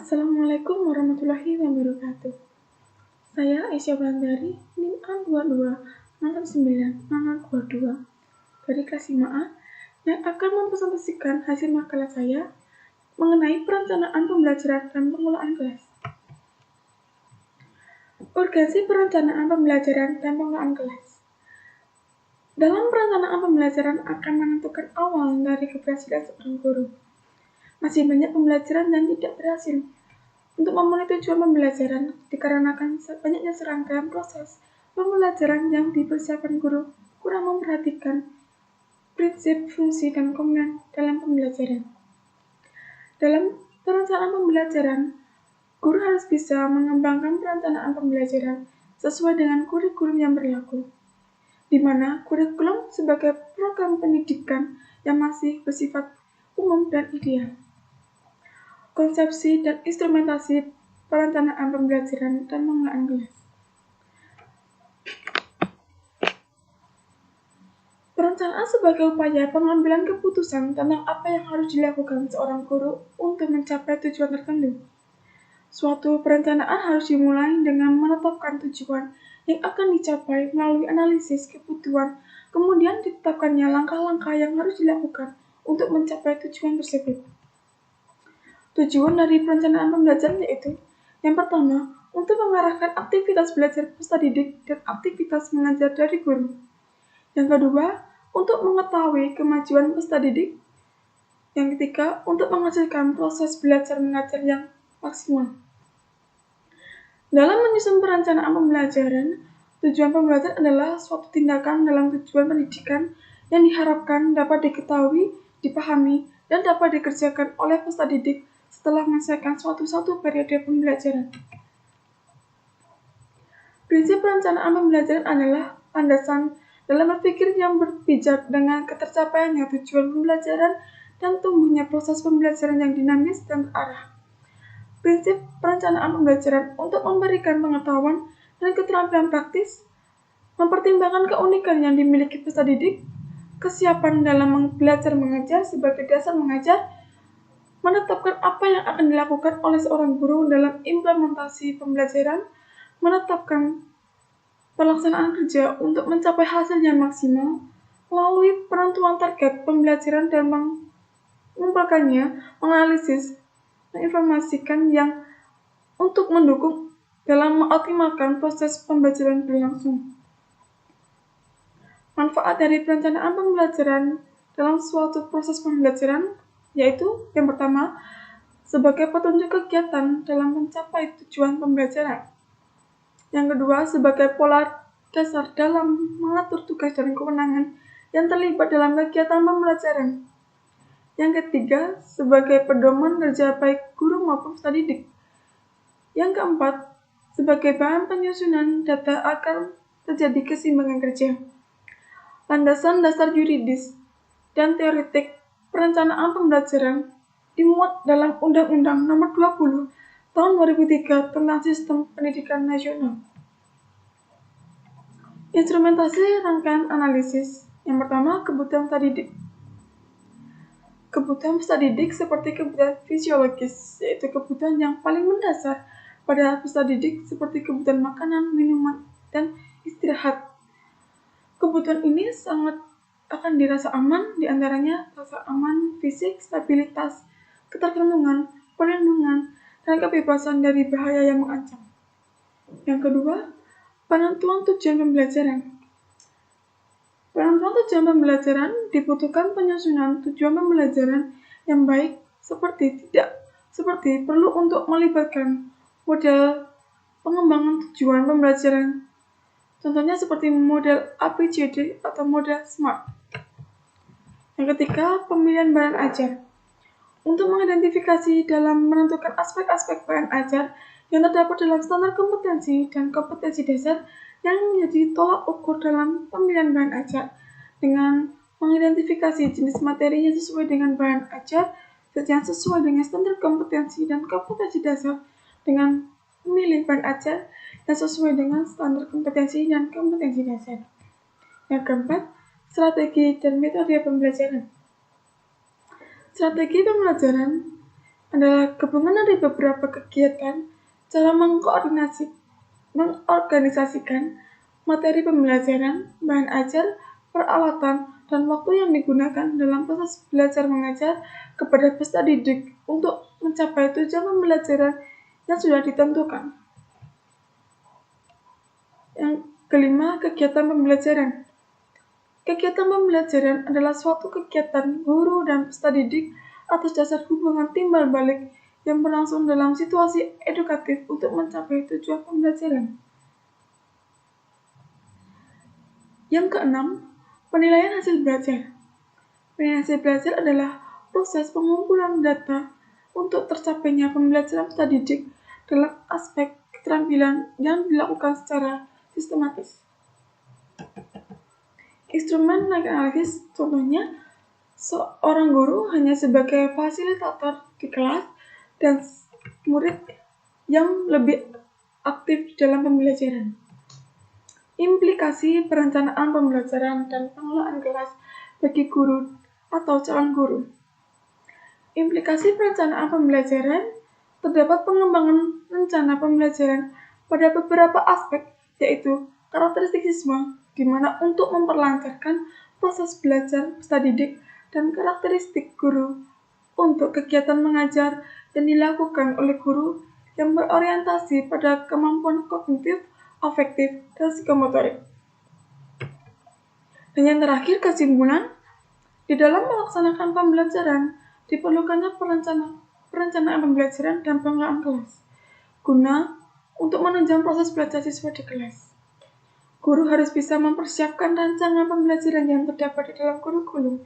Assalamualaikum warahmatullahi wabarakatuh. Saya Aisyah Wulandari, NIM A22 dari kelas 5A yang akan mempresentasikan hasil makalah saya mengenai perencanaan pembelajaran dan pengelolaan kelas. Urgensi perencanaan pembelajaran dan pengelolaan kelas. Dalam perencanaan pembelajaran akan menentukan awal dari keberhasilan seorang guru. Masih banyak pembelajaran yang tidak berhasil untuk memenuhi tujuan pembelajaran dikarenakan banyaknya serangkaian proses pembelajaran yang dipersiapkan guru kurang memperhatikan prinsip, fungsi, dan komponen dalam pembelajaran. Dalam perencanaan pembelajaran, guru harus bisa mengembangkan perencanaan pembelajaran sesuai dengan kurikulum yang berlaku, di mana kurikulum sebagai program pendidikan yang masih bersifat umum dan ideal. Konsepsi dan instrumentasi perencanaan pembelajaran dan pengelolaan kelas. Perencanaan sebagai upaya pengambilan keputusan tentang apa yang harus dilakukan seorang guru untuk mencapai tujuan tertentu. Suatu perencanaan harus dimulai dengan menetapkan tujuan yang akan dicapai melalui analisis kebutuhan, kemudian ditetapkannya langkah-langkah yang harus dilakukan untuk mencapai tujuan tersebut. Tujuan dari perencanaan pembelajaran yaitu yang pertama, untuk mengarahkan aktivitas belajar peserta didik dan aktivitas mengajar dari guru. Yang kedua, untuk mengetahui kemajuan peserta didik. Yang ketiga, untuk menghasilkan proses belajar mengajar yang maksimal. Dalam menyusun perencanaan pembelajaran, tujuan pembelajaran adalah suatu tindakan dalam tujuan pendidikan yang diharapkan dapat diketahui, dipahami, dan dapat dikerjakan oleh peserta didik setelah menyelesaikan suatu periode pembelajaran. Prinsip perencanaan pembelajaran adalah landasan dalam berpikir yang berbijak dengan ketercapaiannya tujuan pembelajaran dan tumbuhnya proses pembelajaran yang dinamis dan terarah. Prinsip perencanaan pembelajaran untuk memberikan pengetahuan dan keterampilan praktis, mempertimbangkan keunikan yang dimiliki peserta didik, kesiapan dalam belajar mengajar sebagai dasar mengajar, menetapkan apa yang akan dilakukan oleh seorang guru dalam implementasi pembelajaran, menetapkan pelaksanaan kerja untuk mencapai hasil yang maksimal, melalui penentuan target pembelajaran dan mengumpulkannya, menganalisis, menginformasikan yang untuk mendukung dalam mengoptimalkan proses pembelajaran berlangsung. Manfaat dari perencanaan pembelajaran dalam suatu proses pembelajaran yaitu yang pertama, sebagai petunjuk kegiatan dalam mencapai tujuan pembelajaran. Yang kedua, sebagai pola dasar dalam mengatur tugas dan kewenangan yang terlibat dalam kegiatan pembelajaran. Yang ketiga, sebagai pedoman kerja baik guru maupun peserta didik. Yang keempat, sebagai bahan penyusunan data agar terjadi keseimbangan kerja. Landasan dasar yuridis dan teoretik perencanaan pembelajaran dimuat dalam Undang-Undang Nomor 20 Tahun 2003 tentang Sistem Pendidikan Nasional. Instrumentasi rangkaian analisis. Yang pertama, kebutuhan peserta didik. Kebutuhan peserta didik seperti kebutuhan fisiologis, yaitu kebutuhan yang paling mendasar pada peserta didik seperti kebutuhan makanan, minuman, dan istirahat. Kebutuhan ini sangat akan dirasa aman, diantaranya rasa aman fisik, stabilitas, keterlindungan, perlindungan, dan kebebasan dari bahaya yang mengancam. Yang kedua, penentuan tujuan pembelajaran. Penentuan tujuan pembelajaran dibutuhkan penyusunan tujuan pembelajaran yang baik seperti perlu untuk melibatkan model pengembangan tujuan pembelajaran. Contohnya seperti model ABCD atau model SMART. Yang ketiga, pemilihan bahan ajar. Untuk mengidentifikasi dalam menentukan aspek-aspek bahan ajar yang terdapat dalam standar kompetensi dan kompetensi dasar yang menjadi tolak ukur dalam pemilihan bahan ajar, dengan mengidentifikasi jenis materi yang sesuai dengan bahan ajar yang sesuai dengan standar kompetensi dan kompetensi dasar, dengan memilih bahan ajar yang sesuai dengan standar kompetensi dan kompetensi dasar. Yang keempat, strategi dan metode pembelajaran. Strategi pembelajaran adalah gabungan dari beberapa kegiatan, cara mengorganisasikan materi pembelajaran, bahan ajar, peralatan, dan waktu yang digunakan dalam proses belajar mengajar kepada peserta didik untuk mencapai tujuan pembelajaran yang sudah ditentukan. Yang kelima, kegiatan pembelajaran. Kegiatan pembelajaran adalah suatu kegiatan guru dan peserta didik atas dasar hubungan timbal balik yang berlangsung dalam situasi edukatif untuk mencapai tujuan pembelajaran. Yang keenam, penilaian hasil belajar. Penilaian hasil belajar adalah proses pengumpulan data untuk tercapainya pembelajaran peserta didik dalam aspek keterampilan yang dilakukan secara sistematis. Instrumen analisis, contohnya, seorang guru hanya sebagai fasilitator di kelas dan murid yang lebih aktif dalam pembelajaran. Implikasi perencanaan pembelajaran dan pengelolaan kelas bagi guru atau calon guru. Implikasi perencanaan pembelajaran, terdapat pengembangan rencana pembelajaran pada beberapa aspek, yaitu karakteristik siswa, di mana untuk memperlancarkan proses belajar peserta didik, dan karakteristik guru untuk kegiatan mengajar yang dilakukan oleh guru yang berorientasi pada kemampuan kognitif, afektif, dan psikomotorik. Dan yang terakhir, kesimpulan, di dalam melaksanakan pembelajaran diperlukannya perencanaan pembelajaran dan pengelolaan kelas, guna untuk menunjang proses belajar siswa di kelas. Guru harus bisa mempersiapkan rancangan pembelajaran yang terdapat di dalam kurikulum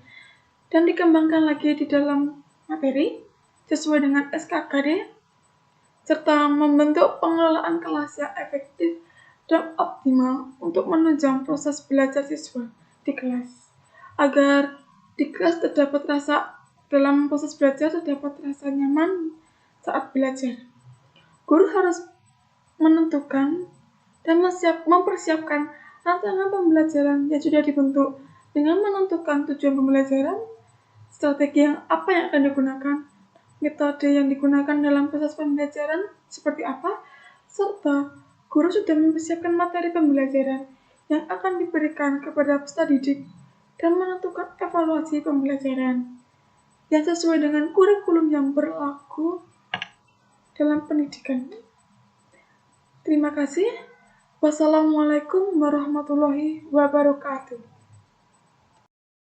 dan dikembangkan lagi di dalam materi sesuai dengan SKKD, serta membentuk pengelolaan kelas yang efektif dan optimal untuk menunjang proses belajar siswa di kelas, agar di kelas terdapat dalam proses belajar terdapat rasa nyaman saat belajar. Guru harus menentukan dan mempersiapkan rancangan pembelajaran yang sudah dibentuk dengan menentukan tujuan pembelajaran, strategi yang akan digunakan, metode yang digunakan dalam proses pembelajaran seperti apa, serta guru sudah mempersiapkan materi pembelajaran yang akan diberikan kepada peserta didik dan menentukan evaluasi pembelajaran yang sesuai dengan kurikulum yang berlaku dalam pendidikan. Terima kasih. Wassalamualaikum warahmatullahi wabarakatuh.